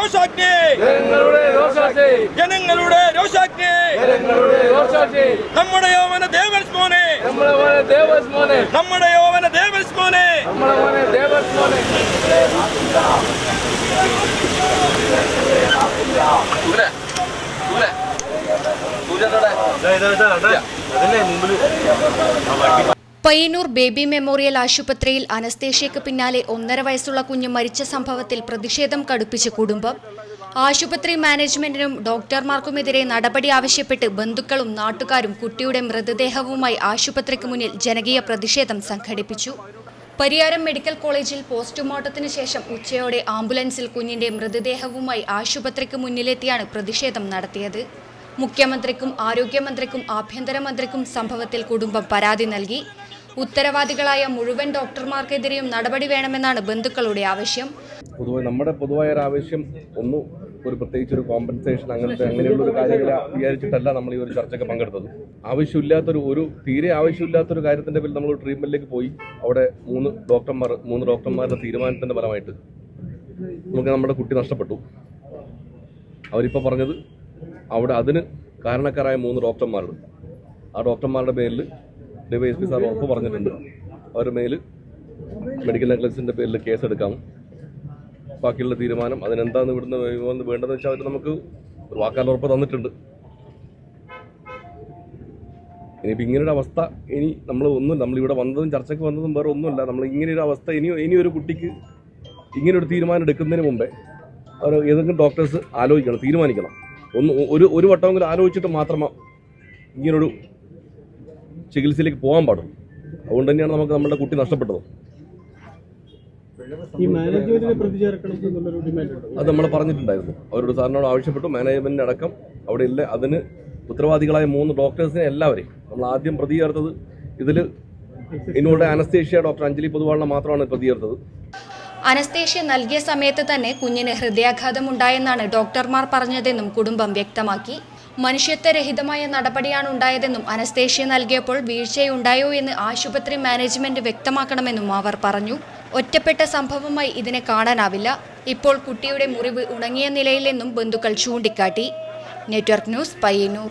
രോഷാഗ്നി ജനങ്ങളുടെ രോഷാഗ്നി നമ്മുടെ യോവന ദേവൻസ് മോനെ നമ്മുടെ യോവന ദേവൻസ് മോനെ പയ്യന്നൂർ ബേബി മെമ്മോറിയൽ ആശുപത്രിയിൽ അനസ്തേഷ്യയ്ക്ക് പിന്നാലെ 1.5 വയസ്സുള്ള കുഞ്ഞ് മരിച്ച സംഭവത്തിൽ പ്രതിഷേധം കടുപ്പിച്ച കുടുംബം. ആശുപത്രി മാനേജ്മെന്റിനും ഡോക്ടർമാർക്കുമെതിരെ നടപടി ആവശ്യപ്പെട്ട് ബന്ധുക്കളും നാട്ടുകാരും കുട്ടിയുടെ മൃതദേഹവുമായി ആശുപത്രിക്ക് മുന്നിൽ ജനകീയ പ്രതിഷേധം സംഘടിപ്പിച്ചു. പരിയാരം മെഡിക്കൽ കോളേജിൽ പോസ്റ്റ്മോർട്ടത്തിന് ശേഷം ഉച്ചയോടെ ആംബുലൻസിൽ കുഞ്ഞിന്റെ മൃതദേഹവുമായി ആശുപത്രിക്ക് മുന്നിലെത്തിയാണ് പ്രതിഷേധം നടത്തിയത്. മുഖ്യമന്ത്രിക്കും ആരോഗ്യമന്ത്രിക്കും ആഭ്യന്തരമന്ത്രിക്കും സംഭവത്തിൽ കുടുംബം പരാതി നൽകി. ഉത്തരവാദികളായ മുഴുവൻ ഡോക്ടർമാർക്കെതിരെയും നടപടി വേണമെന്നാണ് ബന്ധുക്കളുടെ ആവശ്യം. നമ്മുടെ പൊതുവായ ഒരു ആവശ്യം ഒരു പ്രത്യേകിച്ച് ഒരു കോമ്പൻസേഷൻ അങ്ങനെയുള്ള ഒരു കാര്യങ്ങൾ വിചാരിച്ചിട്ടല്ല നമ്മൾ ഈ ഒരു ചർച്ചയ്ക്ക് പങ്കെടുത്തത്. തീരെ ആവശ്യമില്ലാത്തൊരു കാര്യത്തിന്റെ പേരിൽ നമ്മൾ ട്രീറ്റ്മെന്റിലേക്ക് പോയി. അവിടെ മൂന്ന് ഡോക്ടർമാരുടെ തീരുമാനത്തിന്റെ ഫലമായിട്ട് നമുക്ക് നമ്മുടെ കുട്ടി നഷ്ടപ്പെട്ടു. അവരിപ്പോൾ പറഞ്ഞത് അവിടെ അതിന് കാരണക്കാരായ 3 ഡോക്ടർമാരുണ്ട്. ആ ഡോക്ടർമാരുടെ പേരിൽ DYSP സാർ ഉറപ്പ് പറഞ്ഞിട്ടുണ്ട്. അവരുടെ മേൽ മെഡിക്കൽ നെഗ്ലിജൻസിന്റെ പേരിൽ കേസെടുക്കാം. ബാക്കിയുള്ള തീരുമാനം അതിനെന്താന്ന് ഇവിടുന്ന് വേണ്ടതെന്ന് വെച്ചാൽ അവർ നമുക്ക് ഒരു വാക്കാൽ ഉറപ്പ് തന്നിട്ടുണ്ട്. ഇനിയിപ്പോൾ ഇങ്ങനൊരു അവസ്ഥ നമ്മളിവിടെ വന്നതും ചർച്ചയ്ക്ക് വന്നതും വേറെ ഒന്നുമല്ല. നമ്മൾ ഇങ്ങനെയൊരു അവസ്ഥ ഇനിയൊരു കുട്ടിക്ക് ഇങ്ങനൊരു തീരുമാനം എടുക്കുന്നതിന് മുമ്പേ അവർ ഏതെങ്കിലും ഡോക്ടേഴ്സ് ആലോചിക്കണം, തീരുമാനിക്കണം. ഒരു വട്ടമെങ്കിലും ആലോചിച്ചിട്ട് മാത്രമേ ഇങ്ങനൊരു ചികിത്സയിലേക്ക് പോകാൻ പാടുള്ളൂ. അതുകൊണ്ട് തന്നെയാണ് നമുക്ക് നമ്മുടെ കുട്ടി നഷ്ടപ്പെട്ടത്. അത് നമ്മൾ പറഞ്ഞിട്ടുണ്ടായിരുന്നു. അവരോട് സാറിനോട് ആവശ്യപ്പെട്ടു. മാനേജ്മെന്റിന് അടക്കം അവിടെ ഇല്ല. അതിന് ഉത്തരവാദികളായ 3 ഡോക്ടേഴ്സിനെ എല്ലാവരെയും നമ്മൾ ആദ്യം പ്രതി ചേർത്തത്. ഇതിനോട് അനസ്തേഷ്യ ഡോക്ടർ അഞ്ജലി പൊതുവാളിനെ മാത്രമാണ് പ്രതി ചേർത്തത്. അനസ്തേഷ്യ നൽകിയ സമയത്ത് തന്നെ കുഞ്ഞിന് ഹൃദയാഘാതമുണ്ടായെന്നാണ് ഡോക്ടർമാർ പറഞ്ഞതെന്നും കുടുംബം വ്യക്തമാക്കി. മനുഷ്യത്വരഹിതമായ നടപടിയാണ് ഉണ്ടായതെന്നും അനസ്തേഷ്യ നൽകിയപ്പോൾ വീഴ്ചയുണ്ടായോ എന്ന് ആശുപത്രി മാനേജ്മെന്റ് വ്യക്തമാക്കണമെന്നും അവർ പറഞ്ഞു. ഒറ്റപ്പെട്ട സംഭവമായി ഇതിനെ കാണാനാവില്ല. ഇപ്പോൾ കുട്ടിയുടെ മുറിവ് ഉണങ്ങിയ നിലയിലെന്നും ബന്ധുക്കൾ ചൂണ്ടിക്കാട്ടി. Network news, Payyanur.